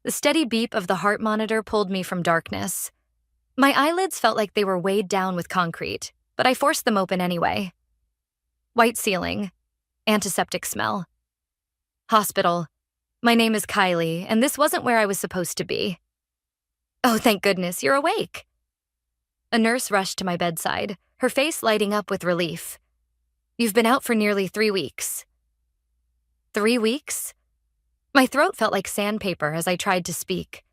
The steady beep of the heart monitor pulled me from darkness. My eyelids felt like they were weighed down with concrete, but I forced them open anyway. White ceiling. Antiseptic smell. Hospital. My name is Kylie, and this wasn't where I was supposed to be. Oh, thank goodness, you're awake. A nurse rushed to my bedside, her face lighting up with relief. You've been out for nearly 3 weeks. 3 weeks? My throat felt like sandpaper as I tried to speak.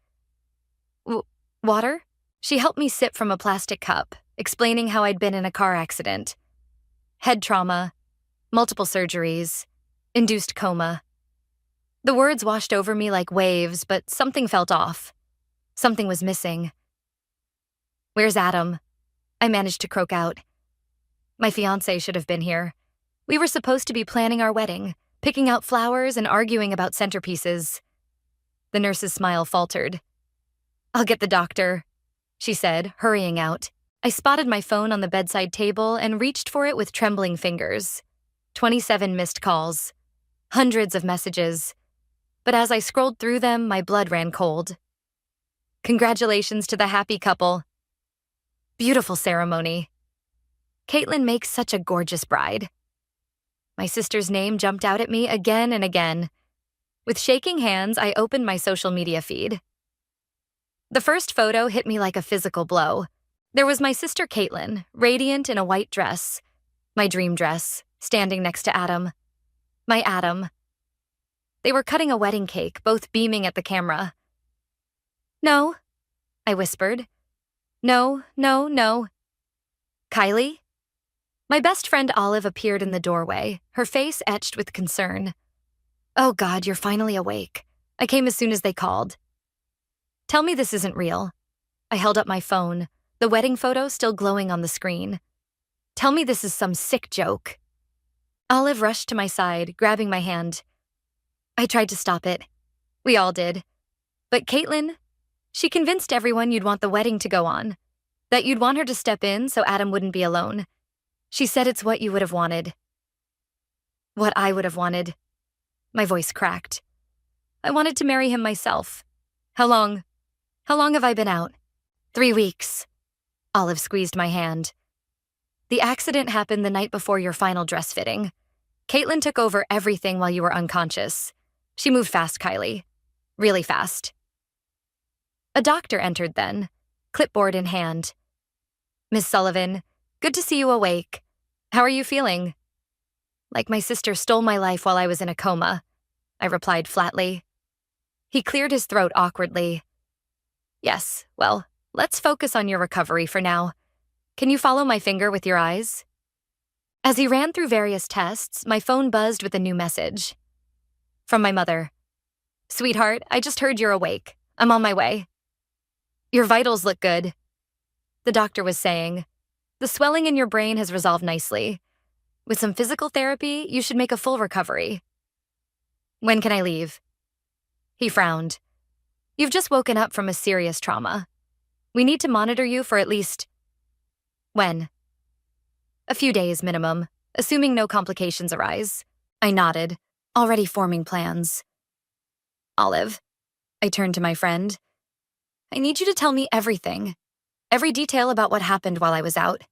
Water? She helped me sip from a plastic cup, explaining how I'd been in a car accident. Head trauma, multiple surgeries, induced coma. The words washed over me like waves, but something felt off. Something was missing. Where's Adam? I managed to croak out. My fiancé should have been here. We were supposed to be planning our wedding, picking out flowers and arguing about centerpieces. The nurse's smile faltered. I'll get the doctor, she said, hurrying out. I spotted my phone on the bedside table and reached for it with trembling fingers. 27 missed calls. Hundreds of messages. But as I scrolled through them, my blood ran cold. Congratulations to the happy couple. Beautiful ceremony. Caitlin makes such a gorgeous bride. My sister's name jumped out at me again and again. With shaking hands, I opened my social media feed. The first photo hit me like a physical blow. There was my sister Caitlin, radiant in a white dress, my dream dress, standing next to Adam. My Adam. They were cutting a wedding cake, both beaming at the camera. No, I whispered. No. Kylie? My best friend Olive appeared in the doorway, her face etched with concern. Oh God, you're finally awake. I came as soon as they called. Tell me this isn't real. I held up my phone, the wedding photo still glowing on the screen. Tell me this is some sick joke. Olive rushed to my side, grabbing my hand. I tried to stop it. We all did. But Caitlin, she convinced everyone you'd want the wedding to go on, that you'd want her to step in so Adam wouldn't be alone. She said it's what you would have wanted. What I would have wanted. My voice cracked. I wanted to marry him myself. How long have I been out? 3 weeks. Olive squeezed my hand. The accident happened the night before your final dress fitting. Caitlin took over everything while you were unconscious. She moved fast, Kylie. Really fast. A doctor entered then, clipboard in hand. Miss Sullivan, good to see you awake. How are you feeling? Like my sister stole my life while I was in a coma, I replied flatly. He cleared his throat awkwardly. Yes, well, let's focus on your recovery for now. Can you follow my finger with your eyes? As he ran through various tests, my phone buzzed with a new message. From my mother. Sweetheart, I just heard you're awake. I'm on my way. Your vitals look good. The doctor was saying. The swelling in your brain has resolved nicely. With some physical therapy, you should make a full recovery. When can I leave? He frowned. You've just woken up from a serious trauma. We need to monitor you for at least... When? A few days minimum, assuming no complications arise. I nodded, already forming plans. Olive, I turned to my friend. I need you to tell me everything. Every detail about what happened while I was out.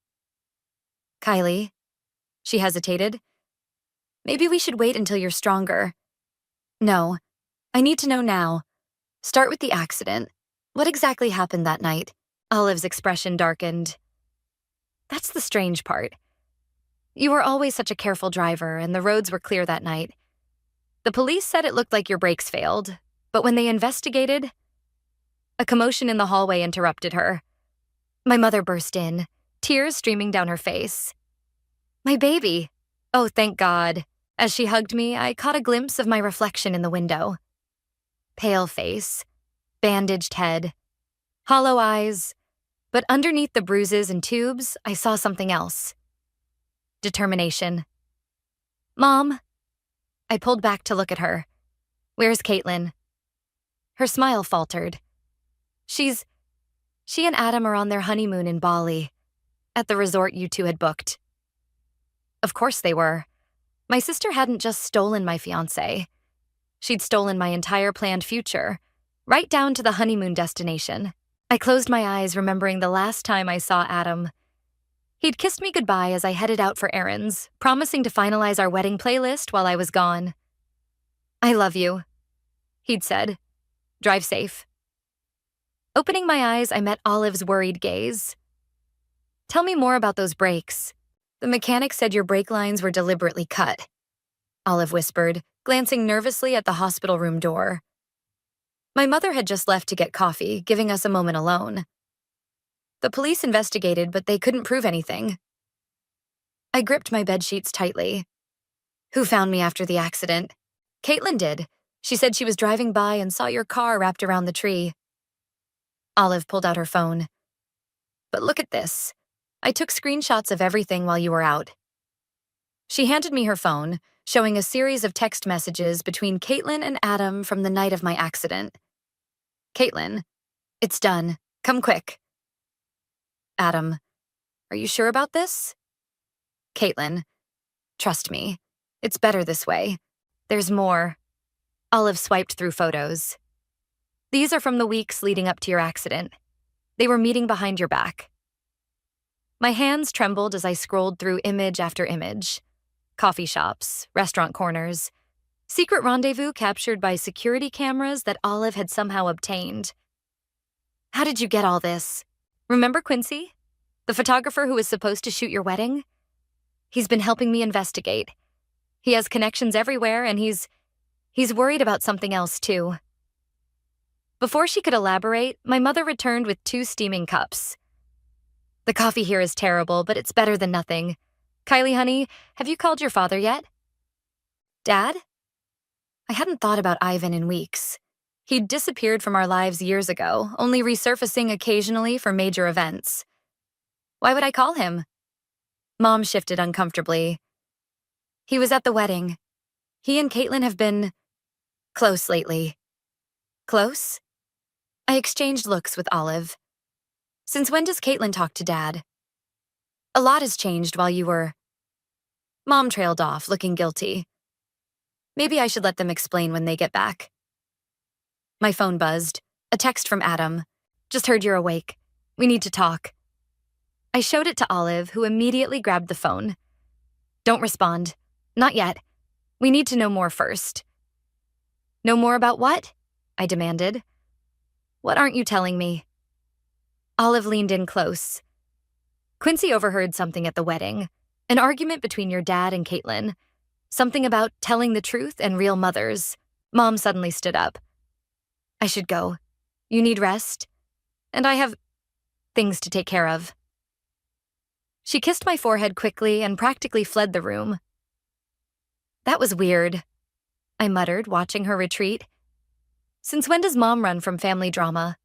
Kylie, she hesitated. Maybe we should wait until you're stronger. No, I need to know now. Start with the accident. What exactly happened that night? Olive's expression darkened. That's the strange part. You were always such a careful driver, and the roads were clear that night. The police said it looked like your brakes failed, but when they investigated... A commotion in the hallway interrupted her. My mother burst in, tears streaming down her face. My baby! Oh, thank God. As she hugged me, I caught a glimpse of my reflection in the window. Pale face, bandaged head, hollow eyes, but underneath the bruises and tubes, I saw something else. Determination. Mom. I pulled back to look at her. Where's Caitlin? Her smile faltered. She and Adam are on their honeymoon in Bali, at the resort you two had booked. Of course they were. My sister hadn't just stolen my fiancé. She'd stolen my entire planned future, right down to the honeymoon destination. I closed my eyes, remembering the last time I saw Adam. He'd kissed me goodbye as I headed out for errands, promising to finalize our wedding playlist while I was gone. "I love you," he'd said. "Drive safe." Opening my eyes, I met Olive's worried gaze. "Tell me more about those brakes. The mechanic said your brake lines were deliberately cut," Olive whispered, glancing nervously at the hospital room door. My mother had just left to get coffee, giving us a moment alone. "The police investigated, but they couldn't prove anything." I gripped my bedsheets tightly. "Who found me after the accident?" "Caitlin did. She said she was driving by and saw your car wrapped around the tree." Olive pulled out her phone. "But look at this. I took screenshots of everything while you were out." She handed me her phone, showing a series of text messages between Caitlin and Adam from the night of my accident. "Caitlin, it's done. Come quick." Adam, "Are you sure about this?" Caitlin, "Trust me. It's better this way. There's more." Olive swiped through photos. "These are from the weeks leading up to your accident. They were meeting behind your back." My hands trembled as I scrolled through image after image. Coffee shops, restaurant corners, secret rendezvous captured by security cameras that Olive had somehow obtained. "How did you get all this? Remember Quincy? The photographer who was supposed to shoot your wedding? He's been helping me investigate. He has connections everywhere, and he's worried about something else, too." Before she could elaborate, my mother returned with 2 steaming cups. "The coffee here is terrible, but it's better than nothing. Kylie, honey, have you called your father yet?" "Dad?" I hadn't thought about Ivan in weeks. He'd disappeared from our lives years ago, only resurfacing occasionally for major events. "Why would I call him?" Mom shifted uncomfortably. "He was at the wedding. He and Caitlin have been close lately." "Close?" I exchanged looks with Olive. "Since when does Caitlin talk to Dad?" "A lot has changed while you were—" Mom trailed off, looking guilty. "Maybe I should let them explain when they get back." My phone buzzed. A text from Adam. "Just heard you're awake. We need to talk." I showed it to Olive, who immediately grabbed the phone. "Don't respond. Not yet. We need to know more first." "Know more about what?" I demanded. "What aren't you telling me?" Olive leaned in close. "Quincy overheard something at the wedding. An argument between your dad and Caitlin. Something about telling the truth and real mothers." Mom suddenly stood up. "I should go. You need rest. And I have things to take care of." She kissed my forehead quickly and practically fled the room. "That was weird," I muttered, watching her retreat. "Since when does Mom run from family drama?"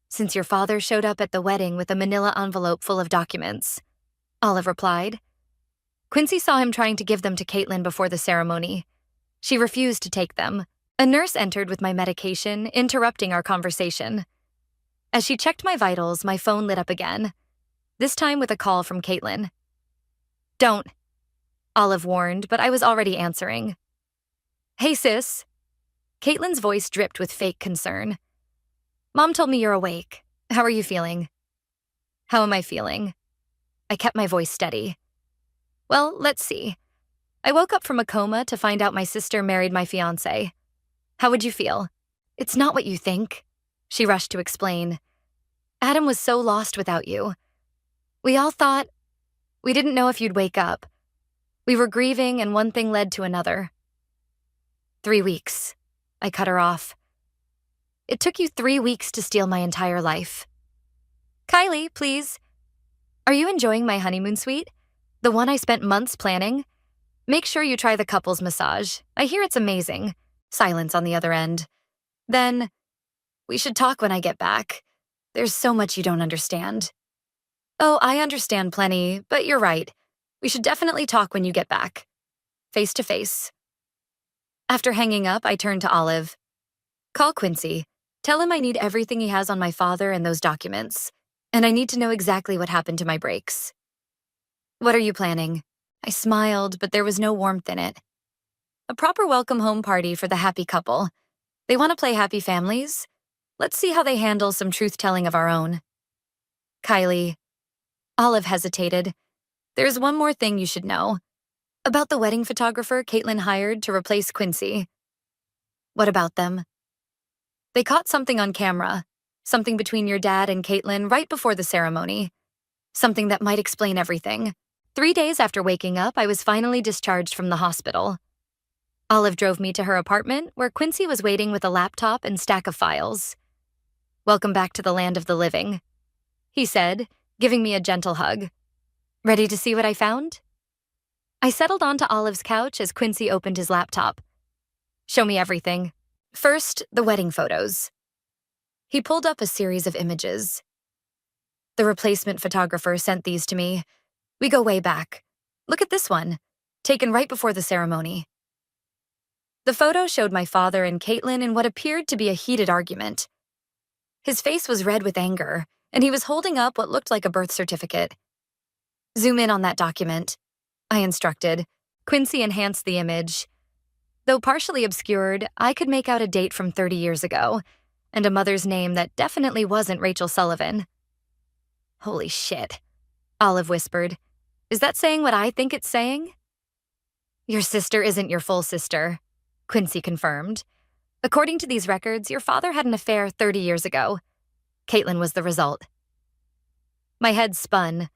"Since your father showed up at the wedding with a manila envelope full of documents," Olive replied. "Quincy saw him trying to give them to Caitlin before the ceremony. She refused to take them. A nurse entered with my medication, interrupting our conversation. As she checked my vitals, my phone lit up again, this time with a call from Caitlin. "Don't," Olive warned, but I was already answering. "Hey, sis." Caitlin's voice dripped with fake concern. "Mom told me you're awake. How are you feeling?" "How am I feeling?" I kept my voice steady. "Well, let's see. I woke up from a coma to find out my sister married my fiancé. How would you feel?" "It's not what you think," she rushed to explain. "Adam was so lost without you. We all thought, we didn't know if you'd wake up. We were grieving, and one thing led to another." 3 weeks. I cut her off. "It took you 3 weeks to steal my entire life." "Kylie, please. Are you enjoying my honeymoon suite? The one I spent months planning? Make sure you try the couples massage. I hear it's amazing." Silence on the other end. Then, "We should talk when I get back. There's so much you don't understand." "Oh, I understand plenty, but you're right. We should definitely talk when you get back. Face to face." After hanging up, I turned to Olive. "Call Quincy. Tell him I need everything he has on my father and those documents. And I need to know exactly what happened to my brakes." "What are you planning?" I smiled, but there was no warmth in it. "A proper welcome home party for the happy couple. They want to play happy families. Let's see how they handle some truth-telling of our own. Kylie. Olive hesitated. There's one more thing you should know. About the wedding photographer Caitlin hired to replace Quincy. What about them? They caught something on camera. Something between your dad and Caitlin right before the ceremony. Something that might explain everything. 3 days after waking up, I was finally discharged from the hospital. Olive drove me to her apartment, where Quincy was waiting with a laptop and stack of files. Welcome back to the land of the living, he said, giving me a gentle hug. Ready to see what I found? I settled onto Olive's couch as Quincy opened his laptop. Show me everything. First, the wedding photos. He pulled up a series of images. The replacement photographer sent these to me. We go way back. Look at this one, taken right before the ceremony. The photo showed my father and Caitlin in what appeared to be a heated argument. His face was red with anger, and he was holding up what looked like a birth certificate. Zoom in on that document, I instructed. Quincy enhanced the image. Though partially obscured, I could make out a date from 30 years ago, and a mother's name that definitely wasn't Rachel Sullivan. Holy shit, Olive whispered. Is that saying what I think it's saying? Your sister isn't your full sister, Quincy confirmed. According to these records, your father had an affair 30 years ago. Caitlin was the result. My head spun.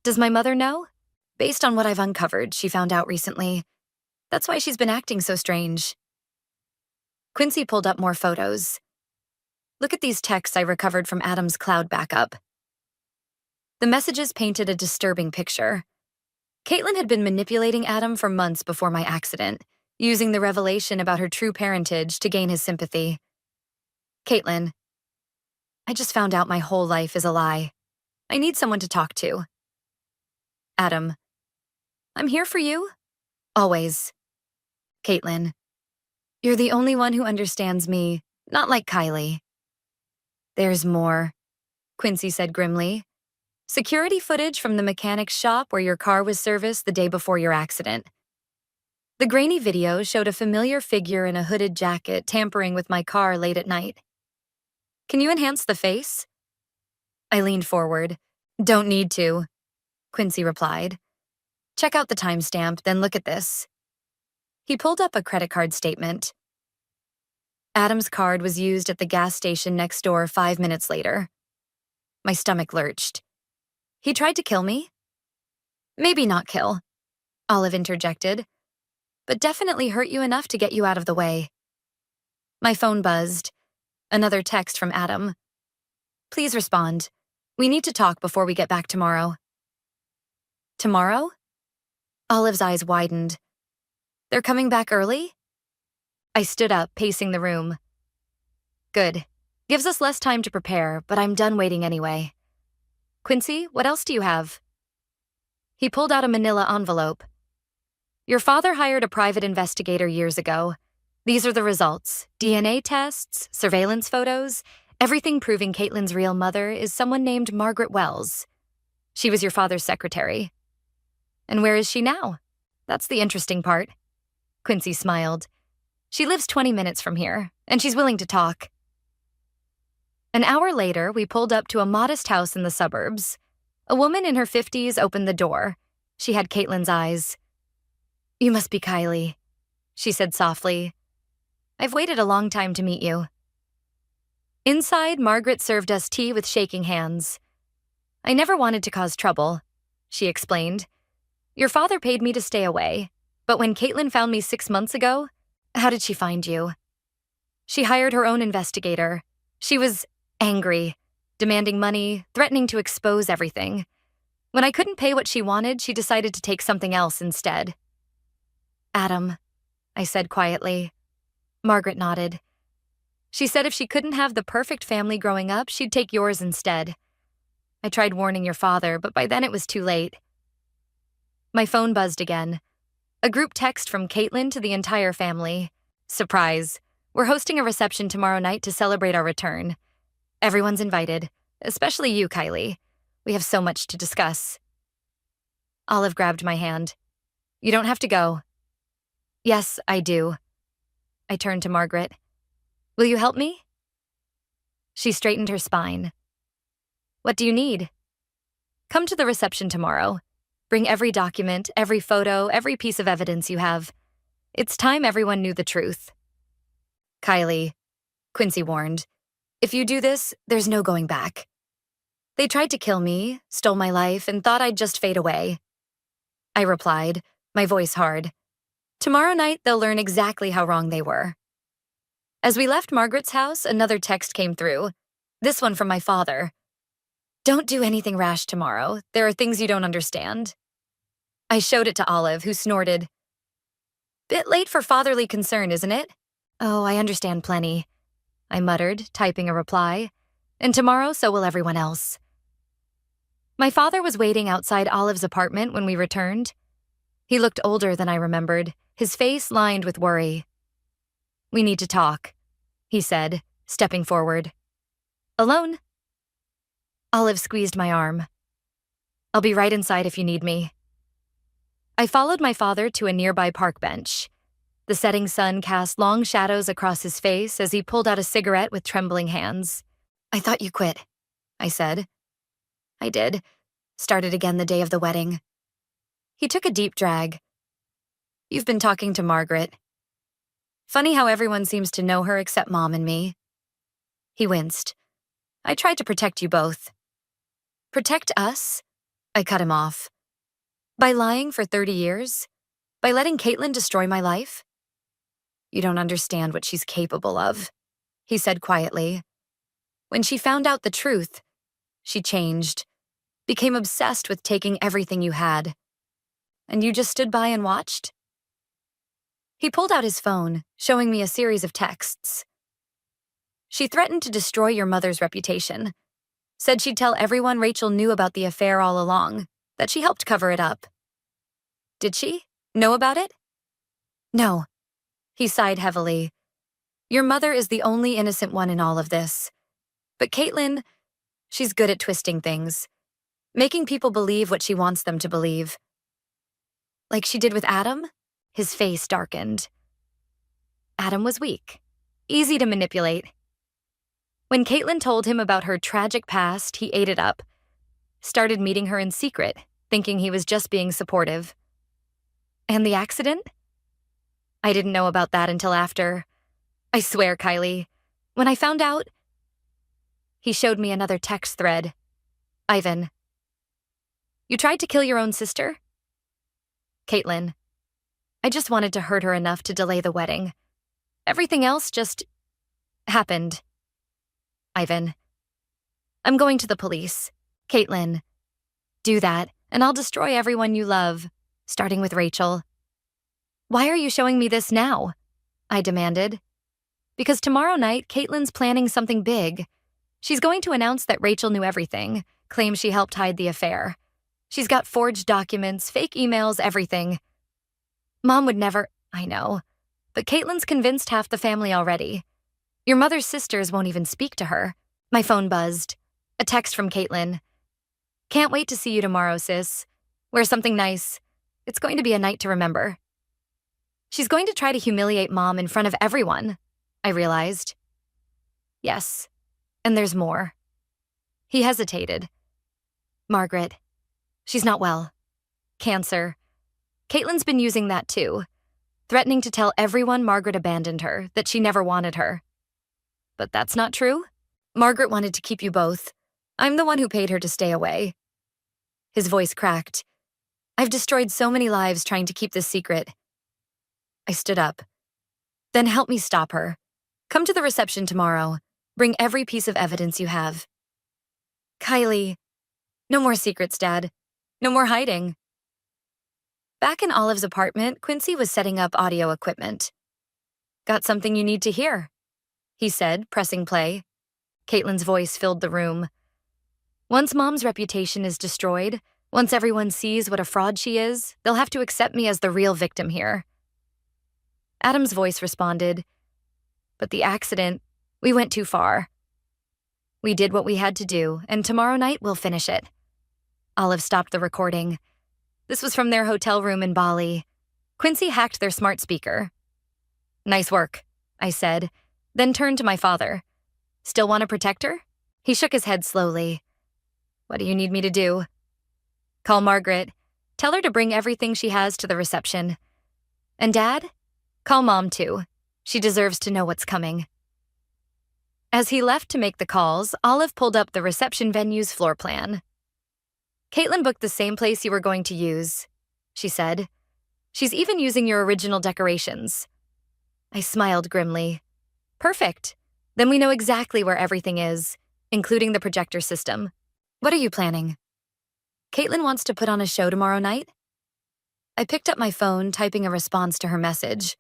Does my mother know? Based on what I've uncovered, she found out recently. That's why she's been acting so strange. Quincy pulled up more photos. Look at these texts I recovered from Adam's cloud backup. The messages painted a disturbing picture. Caitlin had been manipulating Adam for months before my accident, using the revelation about her true parentage to gain his sympathy. Caitlin, I just found out my whole life is a lie. I need someone to talk to. Adam, I'm here for you. Always. Caitlin, you're the only one who understands me, not like Kylie. There's more, Quincy said grimly. Security footage from the mechanic's shop where your car was serviced the day before your accident. The grainy video showed a familiar figure in a hooded jacket tampering with my car late at night. Can you enhance the face? I leaned forward. Don't need to, Quincy replied. Check out the timestamp, then look at this. He pulled up a credit card statement. Adam's card was used at the gas station next door 5 minutes later. My stomach lurched. He tried to kill me? Maybe not kill, Olive interjected, but definitely hurt you enough to get you out of the way. My phone buzzed. Another text from Adam. Please respond. We need to talk before we get back tomorrow. Tomorrow? Olive's eyes widened. They're coming back early? I stood up, pacing the room. Good. Gives us less time to prepare, but I'm done waiting anyway. Quincy, what else do you have? He pulled out a manila envelope. Your father hired a private investigator years ago. These are the results. DNA tests, surveillance photos, everything proving Caitlin's real mother is someone named Margaret Wells. She was your father's secretary. And where is she now? That's the interesting part. Quincy smiled. She lives 20 minutes from here, and she's willing to talk. An hour later, we pulled up to a modest house in the suburbs. A woman in her 50s opened the door. She had Caitlin's eyes. You must be Kylie, she said softly. I've waited a long time to meet you. Inside, Margaret served us tea with shaking hands. I never wanted to cause trouble, she explained. Your father paid me to stay away, but when Caitlin found me 6 months ago, how did she find you? She hired her own investigator. She was angry, demanding money, threatening to expose everything. When I couldn't pay what she wanted, she decided to take something else instead. Adam, I said quietly. Margaret nodded. She said if she couldn't have the perfect family growing up, she'd take yours instead. I tried warning your father, but by then it was too late. My phone buzzed again. A group text from Caitlin to the entire family. Surprise. We're hosting a reception tomorrow night to celebrate our return. Everyone's invited, especially you, Kylie. We have so much to discuss. Olive grabbed my hand. You don't have to go. Yes, I do. I turned to Margaret. Will you help me? She straightened her spine. What do you need? Come to the reception tomorrow. Bring every document, every photo, every piece of evidence you have. It's time everyone knew the truth. Kylie, Quincy warned, if you do this, there's no going back. They tried to kill me, stole my life, and thought I'd just fade away. I replied, my voice hard. Tomorrow night, they'll learn exactly how wrong they were. As we left Margaret's house, another text came through. This one from my father. Don't do anything rash tomorrow. There are things you don't understand. I showed it to Olive, who snorted. Bit late for fatherly concern, isn't it? Oh, I understand plenty, I muttered, typing a reply. And tomorrow, so will everyone else. My father was waiting outside Olive's apartment when we returned. He looked older than I remembered, his face lined with worry. We need to talk, he said, stepping forward. Alone? Olive squeezed my arm. I'll be right inside if you need me. I followed my father to a nearby park bench. The setting sun cast long shadows across his face as he pulled out a cigarette with trembling hands. I thought you quit, I said. I did. Started again the day of the wedding. He took a deep drag. You've been talking to Margaret. Funny how everyone seems to know her except Mom and me. He winced. I tried to protect you both. Protect us? I cut him off. By lying for 30 years? By letting Caitlin destroy my life? You don't understand what she's capable of, he said quietly. When she found out the truth, she changed, became obsessed with taking everything you had. And you just stood by and watched? He pulled out his phone, showing me a series of texts. She threatened to destroy your mother's reputation. Said she'd tell everyone Rachel knew about the affair all along, that she helped cover it up. Did she know about it? No. He sighed heavily. Your mother is the only innocent one in all of this. But Caitlin, she's good at twisting things, making people believe what she wants them to believe. Like she did with Adam? His face darkened. Adam was weak, easy to manipulate. When Caitlin told him about her tragic past, he ate it up. Started meeting her in secret, thinking he was just being supportive. And the accident? I didn't know about that until after. I swear, Kylie, when I found out... He showed me another text thread. Ivan. You tried to kill your own sister? Caitlin. I just wanted to hurt her enough to delay the wedding. Everything else just... happened. Ivan. I'm going to the police. Caitlin. Do that, and I'll destroy everyone you love, starting with Rachel. Why are you showing me this now? I demanded. Because tomorrow night, Caitlin's planning something big. She's going to announce that Rachel knew everything, claims she helped hide the affair. She's got forged documents, fake emails, everything. Mom would never, I know, but Caitlin's convinced half the family already. Your mother's sisters won't even speak to her. My phone buzzed. A text from Caitlin. Can't wait to see you tomorrow, sis. Wear something nice. It's going to be a night to remember. She's going to try to humiliate Mom in front of everyone, I realized. Yes, and there's more. He hesitated. Margaret. She's not well. Cancer. Caitlin's been using that too, threatening to tell everyone Margaret abandoned her, that she never wanted her. But that's not true. Margaret wanted to keep you both. I'm the one who paid her to stay away. His voice cracked. I've destroyed so many lives trying to keep this secret. I stood up. Then help me stop her. Come to the reception tomorrow. Bring every piece of evidence you have. Kylie. No more secrets, Dad. No more hiding. Back in Olive's apartment, Quincy was setting up audio equipment. Got something you need to hear, he said, pressing play. Caitlin's voice filled the room. Once Mom's reputation is destroyed, once everyone sees what a fraud she is, they'll have to accept me as the real victim here. Adam's voice responded. But the accident, we went too far. We did what we had to do, and tomorrow night we'll finish it. Olive stopped the recording. This was from their hotel room in Bali. Quincy hacked their smart speaker. Nice work, I said, then turned to my father. Still want to protect her? He shook his head slowly. What do you need me to do? Call Margaret. Tell her to bring everything she has to the reception. And Dad? Call Mom too. She deserves to know what's coming. As he left to make the calls, Olive pulled up the reception venue's floor plan. Caitlin booked the same place you were going to use, she said. She's even using your original decorations. I smiled grimly. Perfect. Then we know exactly where everything is, including the projector system. What are you planning? Caitlin wants to put on a show tomorrow night? I picked up my phone, typing a response to her message.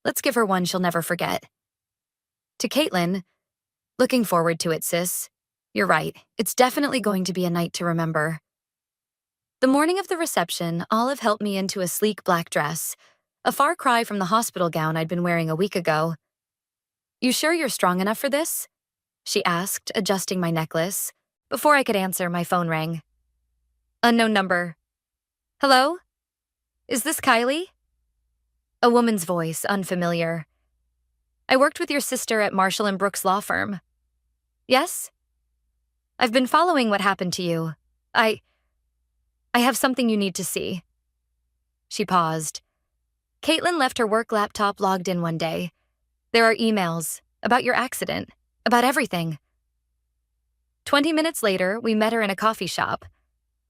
Let's give her one she'll never forget. To Caitlin, looking forward to it, sis. You're right, it's definitely going to be a night to remember. The morning of the reception, Olive helped me into a sleek black dress, a far cry from the hospital gown I'd been wearing a week ago. You sure you're strong enough for this? She asked, adjusting my necklace. Before I could answer, my phone rang. Unknown number. Hello? Is this Kylie? A woman's voice, unfamiliar. I worked with your sister at Marshall & Brooks law firm. Yes? I've been following what happened to you. I have something you need to see. She paused. Caitlin left her work laptop logged in one day. There are emails about your accident, about everything. 20 minutes later, we met her in a coffee shop.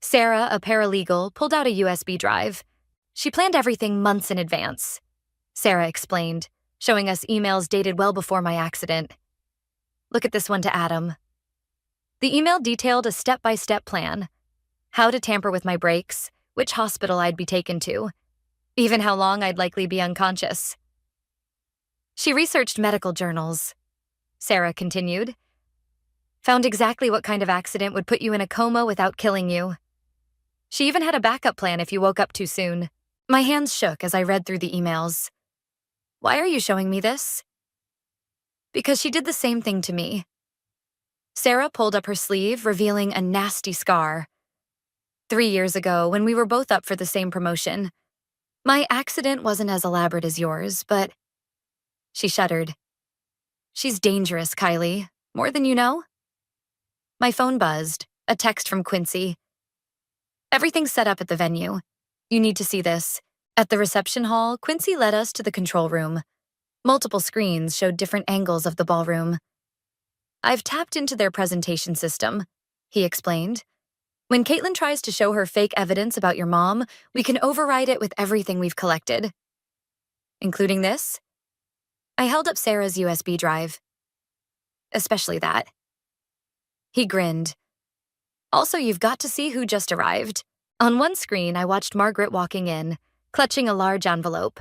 Sarah, a paralegal, pulled out a USB drive. She planned everything months in advance, Sarah explained, showing us emails dated well before my accident. Look at this one to Adam. The email detailed a step-by-step plan. How to tamper with my brakes, which hospital I'd be taken to, even how long I'd likely be unconscious. She researched medical journals, Sarah continued. Found exactly what kind of accident would put you in a coma without killing you. She even had a backup plan if you woke up too soon. My hands shook as I read through the emails. Why are you showing me this? Because she did the same thing to me. Sarah pulled up her sleeve, revealing a nasty scar. 3 years ago, when we were both up for the same promotion. My accident wasn't as elaborate as yours, but... She shuddered. She's dangerous, Kylie. More than you know? My phone buzzed, a text from Quincy. Everything's set up at the venue. You need to see this. At the reception hall, Quincy led us to the control room. Multiple screens showed different angles of the ballroom. I've tapped into their presentation system, he explained. When Caitlin tries to show her fake evidence about your mom, we can override it with everything we've collected. Including this? I held up Sarah's USB drive. Especially that. He grinned. Also, you've got to see who just arrived. On one screen, I watched Margaret walking in, clutching a large envelope.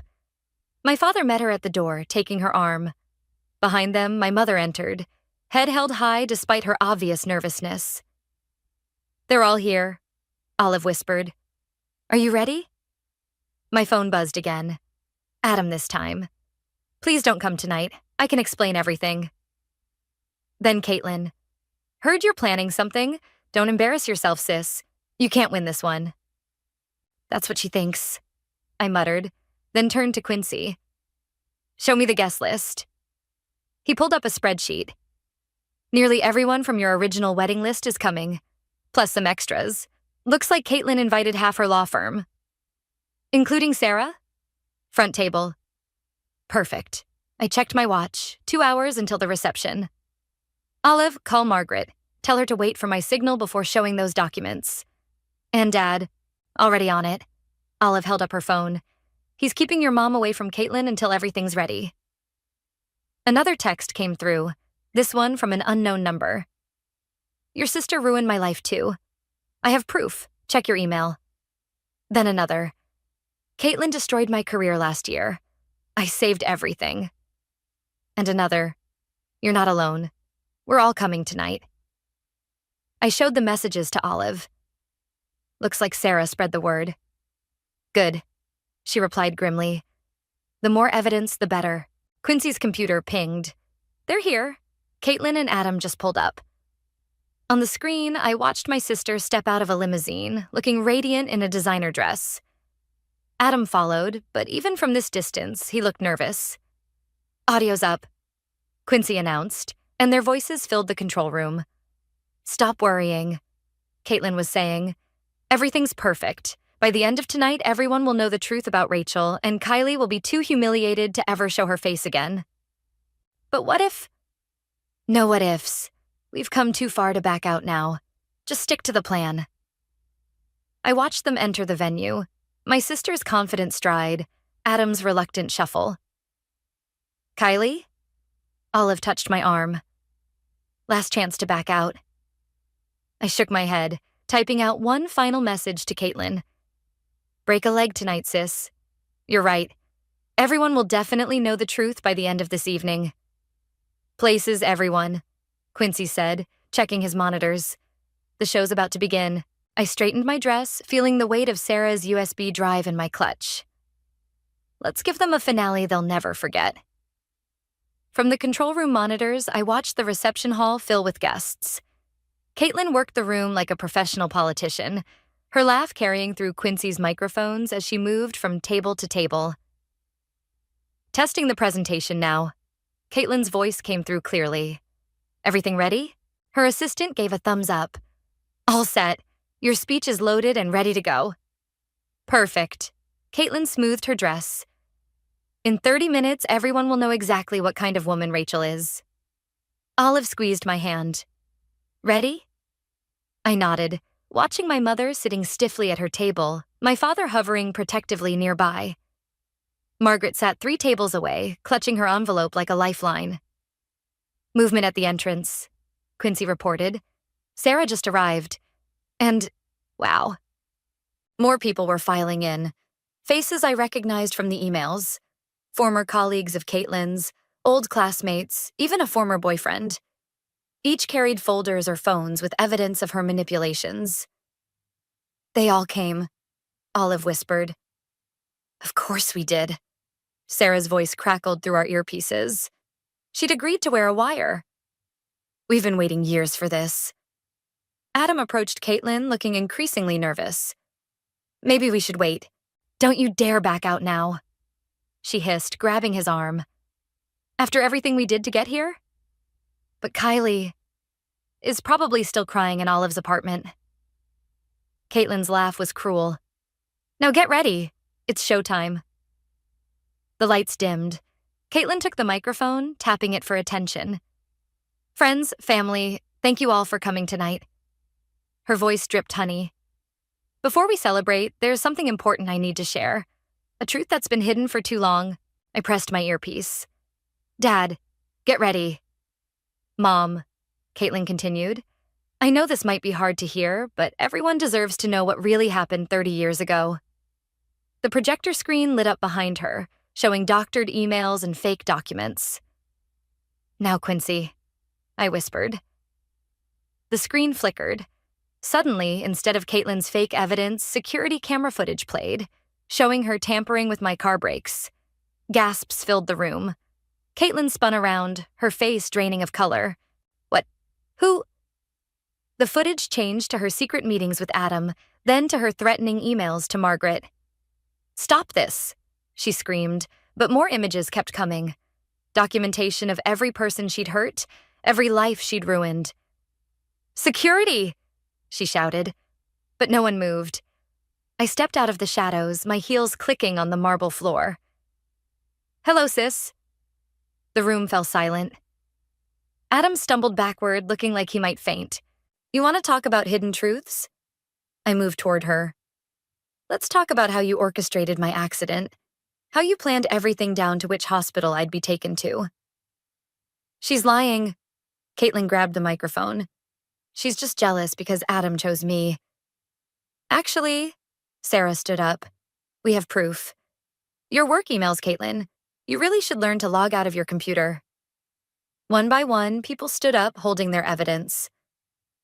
My father met her at the door, taking her arm. Behind them, my mother entered, head held high despite her obvious nervousness. They're all here, Olive whispered. Are you ready? My phone buzzed again. Adam this time. Please don't come tonight. I can explain everything. Then Caitlin. Heard you're planning something. Don't embarrass yourself, sis. You can't win this one. That's what she thinks, I muttered, then turned to Quincy. Show me the guest list. He pulled up a spreadsheet. Nearly everyone from your original wedding list is coming, plus some extras. Looks like Caitlin invited half her law firm. Including Sarah? Front table. Perfect. I checked my watch. 2 hours until the reception. Olive, call Margaret. Tell her to wait for my signal before showing those documents. And Dad. Already on it. Olive held up her phone. He's keeping your mom away from Caitlin until everything's ready. Another text came through, this one from an unknown number. Your sister ruined my life too. I have proof. Check your email. Then another. Caitlin destroyed my career last year. I saved everything. And another. You're not alone. We're all coming tonight. I showed the messages to Olive. Looks like Sarah spread the word. Good, she replied grimly. The more evidence, the better. Quincy's computer pinged. They're here. Caitlin and Adam just pulled up. On the screen, I watched my sister step out of a limousine, looking radiant in a designer dress. Adam followed, but even from this distance, he looked nervous. Audio's up, Quincy announced, and their voices filled the control room. "Stop worrying," Caitlin was saying. "Everything's perfect. By the end of tonight, everyone will know the truth about Rachel, and Kylie will be too humiliated to ever show her face again." "But what if—" "No what ifs. We've come too far to back out now. Just stick to the plan." I watched them enter the venue, my sister's confident stride, Adam's reluctant shuffle. "Kylie?" Olive touched my arm. "Last chance to back out." I shook my head, typing out one final message to Caitlin. "Break a leg tonight, sis. You're right. Everyone will definitely know the truth by the end of this evening." "Places, everyone," Quincy said, checking his monitors. "The show's about to begin." I straightened my dress, feeling the weight of Sarah's USB drive in my clutch. Let's give them a finale they'll never forget. From the control room monitors, I watched the reception hall fill with guests. Caitlin worked the room like a professional politician, her laugh carrying through Quincy's microphones as she moved from table to table. "Testing the presentation now." Caitlin's voice came through clearly. "Everything ready?" Her assistant gave a thumbs up. "All set. Your speech is loaded and ready to go." "Perfect." Caitlin smoothed her dress. "In 30 minutes, everyone will know exactly what kind of woman Rachel is." Olive squeezed my hand. "Ready?" I nodded, watching my mother sitting stiffly at her table, my father hovering protectively nearby. Margaret sat 3 tables away, clutching her envelope like a lifeline. "Movement at the entrance," Quincy reported. "Sarah just arrived. And, wow." More people were filing in. Faces I recognized from the emails. Former colleagues of Caitlin's, old classmates, even a former boyfriend. Each carried folders or phones with evidence of her manipulations. "They all came," Olive whispered. "Of course we did." Sarah's voice crackled through our earpieces. She'd agreed to wear a wire. "We've been waiting years for this." Adam approached Caitlin, looking increasingly nervous. "Maybe we should wait. Don't you dare back out now," she hissed, grabbing his arm. "After everything we did to get here?" But Kylie is probably still crying in Olive's apartment. Caitlin's laugh was cruel. "Now get ready. It's showtime." The lights dimmed. Caitlin took the microphone, tapping it for attention. "Friends, family, thank you all for coming tonight." Her voice dripped honey. "Before we celebrate, there's something important I need to share. A truth that's been hidden for too long." I pressed my earpiece. "Dad, get ready." "Mom," Caitlin continued. "I know this might be hard to hear, but everyone deserves to know what really happened 30 years ago." The projector screen lit up behind her, showing doctored emails and fake documents. "Now, Quincy," I whispered. The screen flickered. Suddenly, instead of Caitlin's fake evidence, security camera footage played, showing her tampering with my car brakes. Gasps filled the room. Caitlin spun around, her face draining of color. "What? Who?" The footage changed to her secret meetings with Adam, then to her threatening emails to Margaret. "Stop this," she screamed, but more images kept coming. Documentation of every person she'd hurt, every life she'd ruined. "Security!" she shouted, but no one moved. I stepped out of the shadows, my heels clicking on the marble floor. "Hello, sis." The room fell silent. Adam stumbled backward, looking like he might faint. "You want to talk about hidden truths?" I moved toward her. "Let's talk about how you orchestrated my accident. How you planned everything down to which hospital I'd be taken to." "She's lying." Caitlin grabbed the microphone. "She's just jealous because Adam chose me." "Actually," Sarah stood up. "We have proof. Your work emails, Caitlin. You really should learn to log out of your computer." One by one, people stood up, holding their evidence.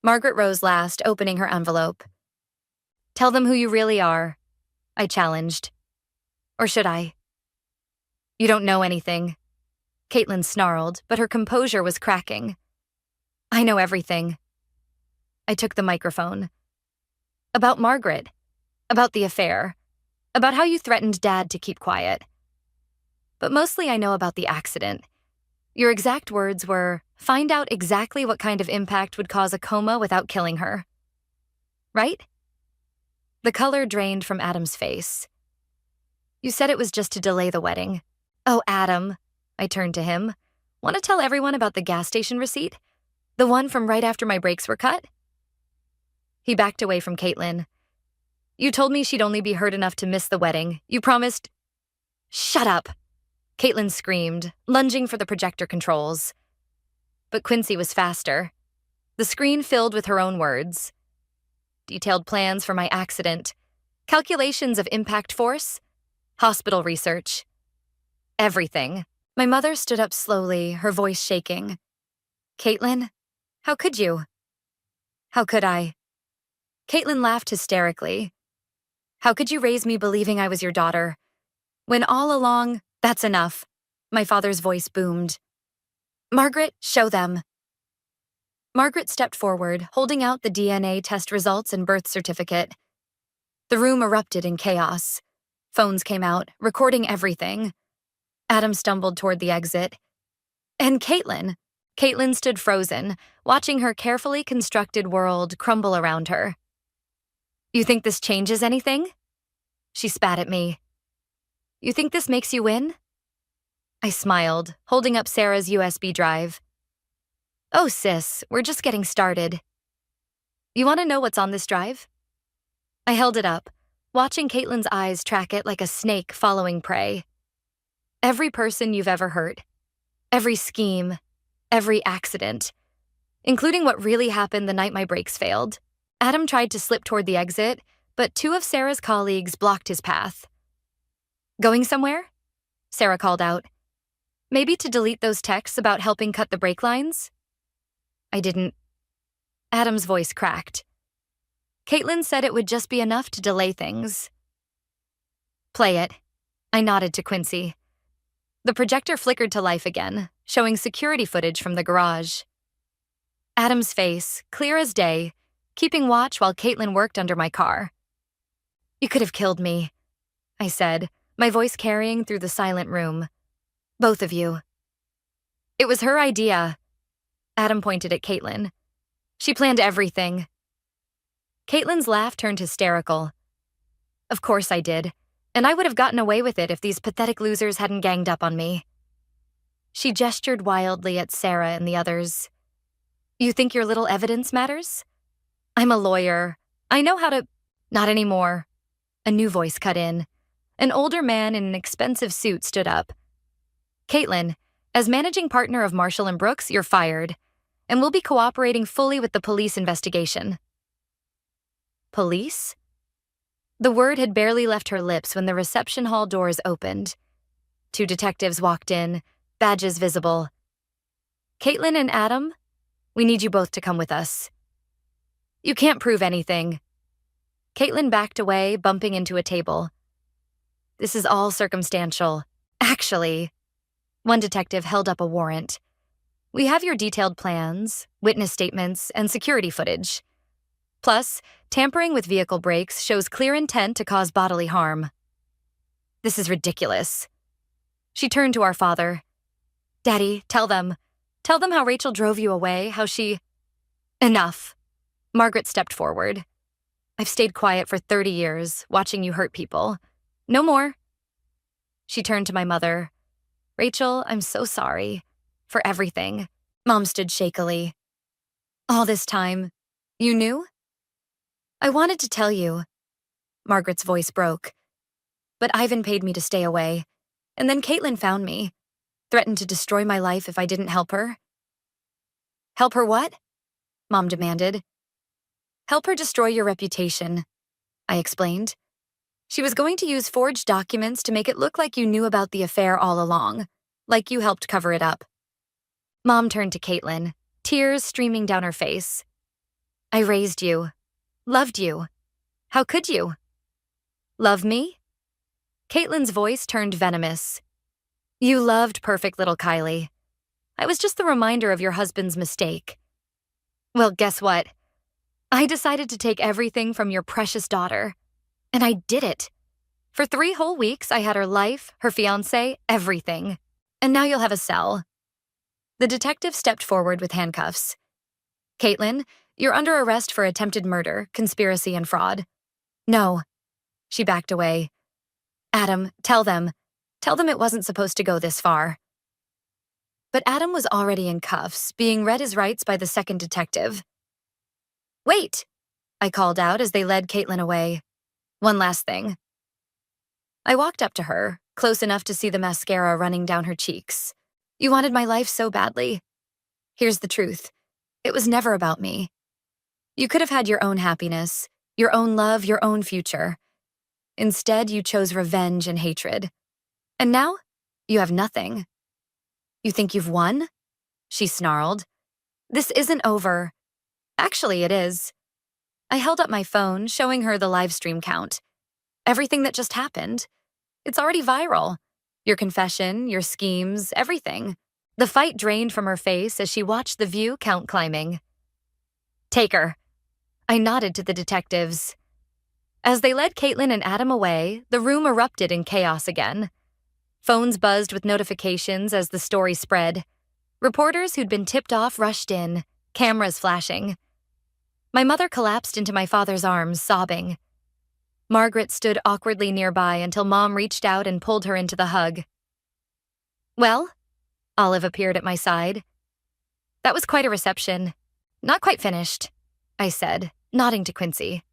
Margaret rose last, opening her envelope. "Tell them who you really are," I challenged. "Or should I?" "You don't know anything." Caitlin snarled, but her composure was cracking. "I know everything." I took the microphone. "About Margaret. About the affair. About how you threatened Dad to keep quiet. But mostly I know about the accident. Your exact words were, find out exactly what kind of impact would cause a coma without killing her. Right? The color drained from Adam's face. You said it was just to delay the wedding. Oh, Adam, I turned to him. Want to tell everyone about the gas station receipt? The one from right after my brakes were cut? He backed away from Caitlin. You told me she'd only be hurt enough to miss the wedding. You promised— Shut up! Caitlin screamed, lunging for the projector controls. But Quincy was faster. The screen filled with her own words. Detailed plans for my accident. Calculations of impact force. Hospital research. Everything. My mother stood up slowly, her voice shaking. Caitlin, how could you? How could I? Caitlin laughed hysterically. How could you raise me believing I was your daughter? When all along— That's enough. My father's voice boomed. Margaret, show them. Margaret stepped forward, holding out the DNA test results and birth certificate. The room erupted in chaos. Phones came out, recording everything. Adam stumbled toward the exit. And Caitlin. Caitlin stood frozen, watching her carefully constructed world crumble around her. You think this changes anything? She spat at me. You think this makes you win? I smiled, holding up Sarah's USB drive. Oh, sis, we're just getting started. You want to know what's on this drive? I held it up, watching Caitlin's eyes track it like a snake following prey. Every person you've ever hurt. Every scheme. Every accident. Including what really happened the night my brakes failed. Adam tried to slip toward the exit, but two of Sarah's colleagues blocked his path. Going somewhere? Sarah called out. Maybe to delete those texts about helping cut the brake lines? I didn't. Adam's voice cracked. Caitlin said it would just be enough to delay things. Play it. I nodded to Quincy. The projector flickered to life again, showing security footage from the garage. Adam's face, clear as day, keeping watch while Caitlin worked under my car. You could have killed me, I said, my voice carrying through the silent room. Both of you. It was her idea. Adam pointed at Caitlin. She planned everything. Caitlin's laugh turned hysterical. Of course I did, and I would have gotten away with it if these pathetic losers hadn't ganged up on me. She gestured wildly at Sarah and the others. You think your little evidence matters? I'm a lawyer. I know how to— Not anymore. A new voice cut in. An older man in an expensive suit stood up. Caitlin, as managing partner of Marshall and Brooks, you're fired, and we'll be cooperating fully with the police investigation. Police? The word had barely left her lips when the reception hall doors opened. Two detectives walked in, badges visible. Caitlin and Adam, we need you both to come with us. You can't prove anything. Caitlin backed away, bumping into a table. This is all circumstantial. Actually, one detective held up a warrant. We have your detailed plans, witness statements, and security footage. Plus, tampering with vehicle brakes shows clear intent to cause bodily harm. This is ridiculous. She turned to our father. Daddy, tell them. Tell them how Rachel drove you away, how she— Enough. Margaret stepped forward. I've stayed quiet for 30 years, watching you hurt people. No more. She turned to my mother. Rachel, I'm so sorry. For everything. Mom stood shakily. All this time, you knew? I wanted to tell you. Margaret's voice broke. But Ivan paid me to stay away. And then Caitlin found me. Threatened to destroy my life if I didn't help her. Help her what? Mom demanded. Help her destroy your reputation, I explained. She was going to use forged documents to make it look like you knew about the affair all along, like you helped cover it up. Mom turned to Caitlin, tears streaming down her face. I raised you. Loved you. How could you? Love me? Caitlin's voice turned venomous. You loved perfect little Kylie. I was just the reminder of your husband's mistake. Well, guess what? I decided to take everything from your precious daughter. And I did it. For 3 whole weeks, I had her life, her fiancé, everything. And now you'll have a cell. The detective stepped forward with handcuffs. Caitlin, you're under arrest for attempted murder, conspiracy, and fraud. No. She backed away. Adam, tell them. Tell them it wasn't supposed to go this far. But Adam was already in cuffs, being read his rights by the second detective. Wait, I called out as they led Caitlin away. One last thing. I walked up to her, close enough to see the mascara running down her cheeks. You wanted my life so badly. Here's the truth. It was never about me. You could have had your own happiness, your own love, your own future. Instead, you chose revenge and hatred. And now, you have nothing. You think you've won? She snarled. This isn't over. Actually, it is. I held up my phone, showing her the live stream count. Everything that just happened. It's already viral. Your confession, your schemes, everything. The fight drained from her face as she watched the view count climbing. Take her. I nodded to the detectives. As they led Caitlin and Adam away, the room erupted in chaos again. Phones buzzed with notifications as the story spread. Reporters who'd been tipped off rushed in, cameras flashing. My mother collapsed into my father's arms, sobbing. Margaret stood awkwardly nearby until Mom reached out and pulled her into the hug. Well? Olive appeared at my side. That was quite a reception. Not quite finished, I said, nodding to Quincy.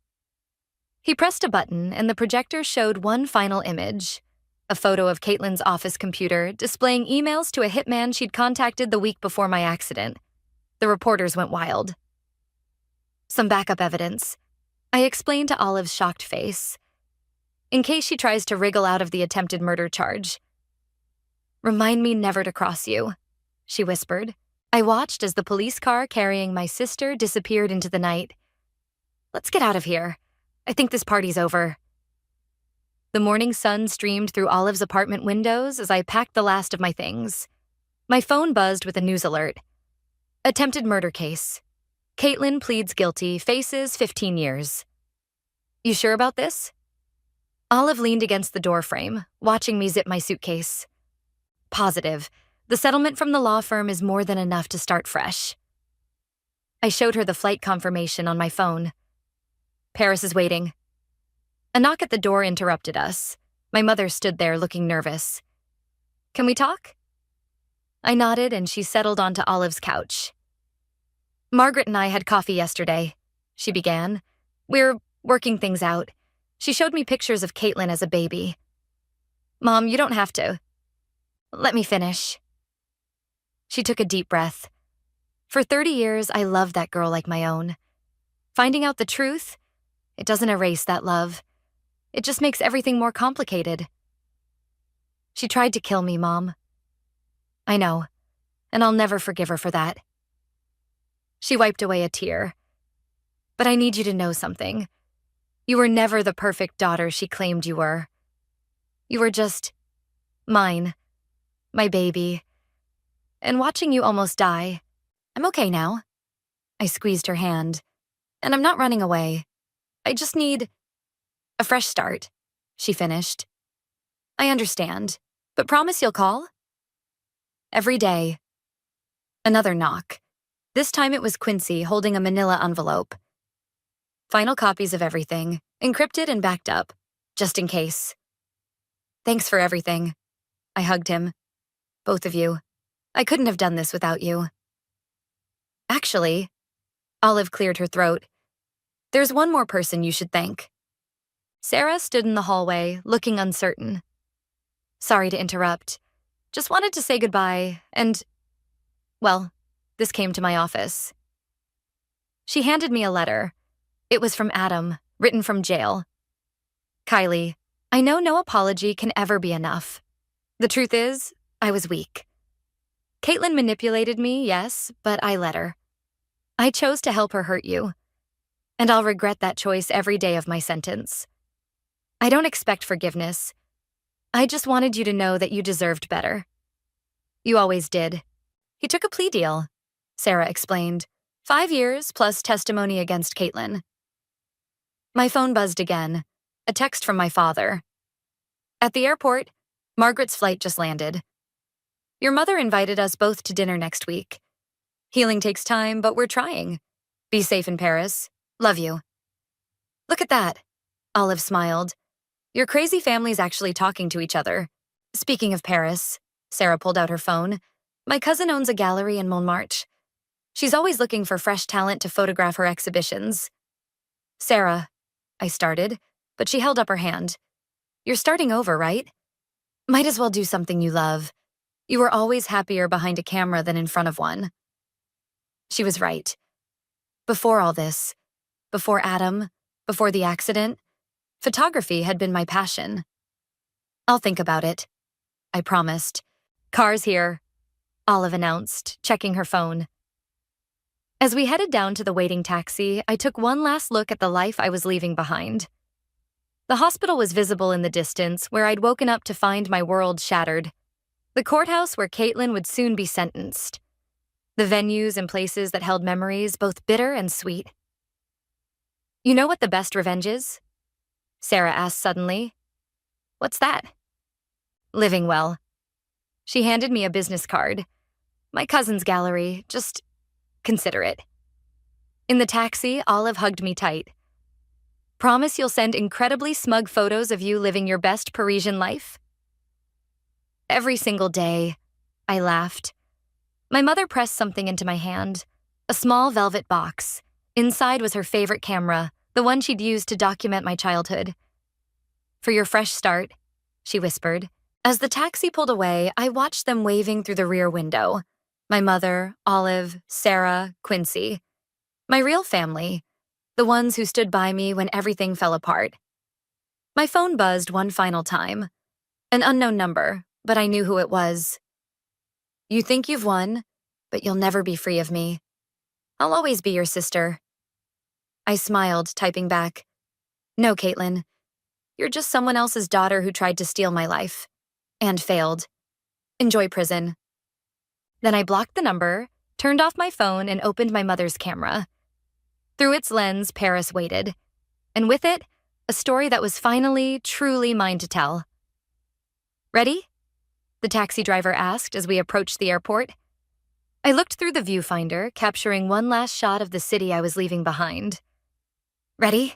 He pressed a button and the projector showed one final image. A photo of Caitlin's office computer displaying emails to a hitman she'd contacted the week before my accident. The reporters went wild. Some backup evidence. I explained to Olive's shocked face. In case she tries to wriggle out of the attempted murder charge. Remind me never to cross you, she whispered. I watched as the police car carrying my sister disappeared into the night. Let's get out of here. I think this party's over. The morning sun streamed through Olive's apartment windows as I packed the last of my things. My phone buzzed with a news alert. Attempted murder case. Caitlin pleads guilty, faces 15 years. You sure about this? Olive leaned against the doorframe, watching me zip my suitcase. Positive. The settlement from the law firm is more than enough to start fresh. I showed her the flight confirmation on my phone. Paris is waiting. A knock at the door interrupted us. My mother stood there looking nervous. Can we talk? I nodded and she settled onto Olive's couch. Margaret and I had coffee yesterday, she began. We're working things out. She showed me pictures of Caitlin as a baby. Mom, you don't have to. Let me finish. She took a deep breath. For 30 years, I loved that girl like my own. Finding out the truth, it doesn't erase that love. It just makes everything more complicated. She tried to kill me, Mom. I know, and I'll never forgive her for that. She wiped away a tear. But I need you to know something. You were never the perfect daughter she claimed you were. You were just mine, my baby. And watching you almost die, I'm okay now. I squeezed her hand. And I'm not running away. I just need a fresh start, she finished. I understand, but promise you'll call? Every day. Another knock. This time it was Quincy holding a manila envelope. Final copies of everything, encrypted and backed up, just in case. Thanks for everything. I hugged him. Both of you. I couldn't have done this without you. Actually, Olive cleared her throat. There's one more person you should thank. Sarah stood in the hallway, looking uncertain. Sorry to interrupt. Just wanted to say goodbye, and, well, this came to my office. She handed me a letter. It was from Adam, written from jail. Kylie, I know no apology can ever be enough. The truth is, I was weak. Caitlin manipulated me, yes, but I let her. I chose to help her hurt you. And I'll regret that choice every day of my sentence. I don't expect forgiveness. I just wanted you to know that you deserved better. You always did. He took a plea deal, Sarah explained. 5 years plus testimony against Caitlin. My phone buzzed again. A text from my father. At the airport, Margaret's flight just landed. Your mother invited us both to dinner next week. Healing takes time, but we're trying. Be safe in Paris. Love you. Look at that. Olive smiled. Your crazy family's actually talking to each other. Speaking of Paris, Sarah pulled out her phone. My cousin owns a gallery in Montmartre. She's always looking for fresh talent to photograph her exhibitions. Sarah, I started, but she held up her hand. You're starting over, right? Might as well do something you love. You were always happier behind a camera than in front of one. She was right. Before all this, before Adam, before the accident, photography had been my passion. I'll think about it, I promised. Car's here, Olive announced, checking her phone. As we headed down to the waiting taxi, I took one last look at the life I was leaving behind. The hospital was visible in the distance, where I'd woken up to find my world shattered. The courthouse where Caitlin would soon be sentenced. The venues and places that held memories, both bitter and sweet. You know what the best revenge is? Sarah asked suddenly. What's that? Living well. She handed me a business card. My cousin's gallery, just consider it. In the taxi, Olive hugged me tight. Promise you'll send incredibly smug photos of you living your best Parisian life? Every single day, I laughed. My mother pressed something into my hand, a small velvet box. Inside was her favorite camera, the one she'd used to document my childhood. For your fresh start, she whispered. As the taxi pulled away, I watched them waving through the rear window. My mother, Olive, Sarah, Quincy. My real family, the ones who stood by me when everything fell apart. My phone buzzed one final time. An unknown number, but I knew who it was. You think you've won, but you'll never be free of me. I'll always be your sister. I smiled, typing back. No, Caitlin. You're just someone else's daughter who tried to steal my life. And failed. Enjoy prison. Then I blocked the number, turned off my phone, and opened my mother's camera. Through its lens, Paris waited. And with it, a story that was finally, truly mine to tell. Ready? The taxi driver asked as we approached the airport. I looked through the viewfinder, capturing one last shot of the city I was leaving behind. Ready?